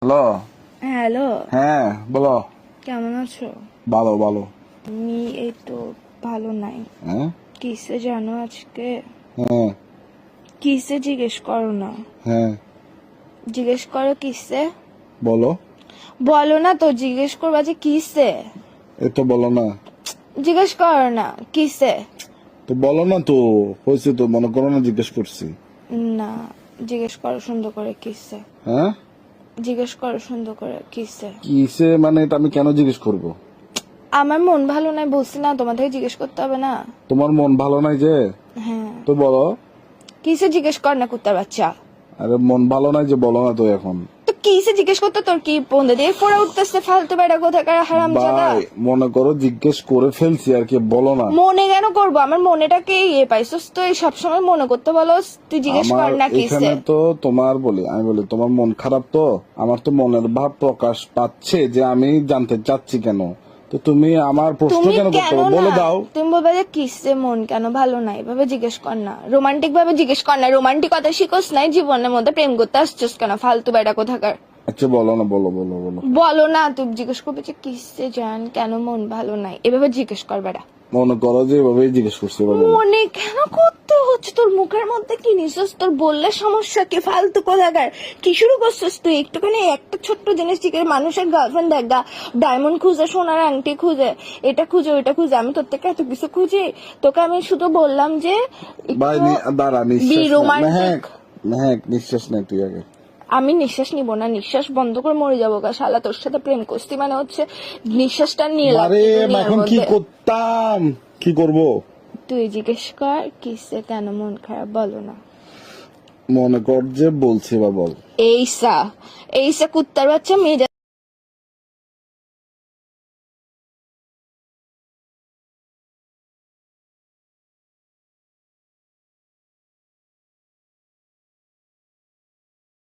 Hello. Hello, হ্যাঁ বলো। কেমন আছো? ভালো ভালো। আমি এই তো ভালো নাই। হ্যাঁ কিসে জানো আজকে? হ্যাঁ কিসে জিজ্ঞেস করো না। হ্যাঁ জিজ্ঞেস করো কিসে। বলো। বলো না তো, জিজ্ঞেস করবা যে কিসে। এই তো বলো না। জিজ্ঞেস করো না কিসে। তো বলো না তো। হয়েছে তো, মনে করো না জিজ্ঞেস করছি। না, জিজ্ঞেস করো সুন্দর করে কিসে। হ্যাঁ জিজ্ঞেস করো সুন্দর করে কিসে। কিসে মানে এটা আমি কেন জিজ্ঞেস করব? আমার মন ভালো নাই বলছি না, তোমাদের জিজ্ঞেস করতে হবে না। তোমার মন ভালো নাই যে? হ্যাঁ, তো বলো। কিসে জিজ্ঞেস কর না কুত্তার বাচ্চা। আরে মন ভালো নাই যে, বলো না তো এখন। তো কিসে জিজ্ঞেস করতে তোর কি বন্ধু দিয়ে ফোড়া উঠতেছে ফালতু বেড়া কোথাকার হারাম জাদা। ভাই মনে করো জিজ্ঞেস করে ফেলছি আর কি, বলো না। মনে কেন করবো? আমার মনেটাকে পাইছস তো, এই সবসময় মনে করতে বলো। তুই জিজ্ঞেস আমার কর না কিসে। এখানে তো তোমার আমি বলি তোমার মন খারাপ, তো আমার তো মনের ভাব প্রকাশ পাচ্ছে যে আমি জানতে চাচ্ছি কেন। তো তুমি আমার প্রশ্ন তুমি কেন করতে কেন হবে? না, বলে দাও। তুমি বলবে যে কিসে মন কেন ভালো নাই, এভাবে জিজ্ঞেস কর না। রোমান্টিক ভাবে জিজ্ঞেস কর না। রোমান্টিকতা শিখোস নাই জীবনের মধ্যে, প্রেম করতে আসছিস কেন ফালতু বেড়া কোথাকার। আচ্ছা বলো না, বলো বলো বলো। বলো না, তুই জিজ্ঞেস করবি যে কিসে জান কেন মন ভালো নাই, এভাবে জিজ্ঞেস কর বেড়া। মনে করো যে এভাবেই জিজ্ঞেস করছি, এবার বলো। মনে কেন করতে হচ্ছে? তোর মুখের মধ্যে কি নিছিস? তোর বললে সমস্যা কি? ফালতু কোথাকার কি শুরু করছিস তুই? একটুখানি একটা ছোট্ট জিনিস ঠিক আছে, মানুষের গার্লফ্রেন্ড দেখ গা, ডায়মন্ড খুঁজে, সোনার আংটি খুঁজে, এটা খুঁজে ওইটা খুঁজে, আমি তোর থেকে এত কিছু খুঁজি? তোকে আমি শুধু বললাম যে ভাই দাঁড়া, বি নিঃশ্বাস নে। রোমান্টিক। মেহেক মেহেক, নিঃশ্বাস নে তুই আগে। আমি নিঃশ্বাস নিব না, নিঃশ্বাস বন্ধ করে মরে যাবো গা শালা। তোর সাথে প্রেম করছি মানে হচ্ছে নিঃশ্বাসটা নিয়ে আরে লাগবে দুনিয়ার এখন কি মধ্যে। করতাম, কি করব? তুই জিজ্ঞেস কর কিসে কেন মন খারাপ, বলো না। মনে কর যে বলছি, এবার বল। এইসা এইসা কুত্তার বাচ্চা মেয়ে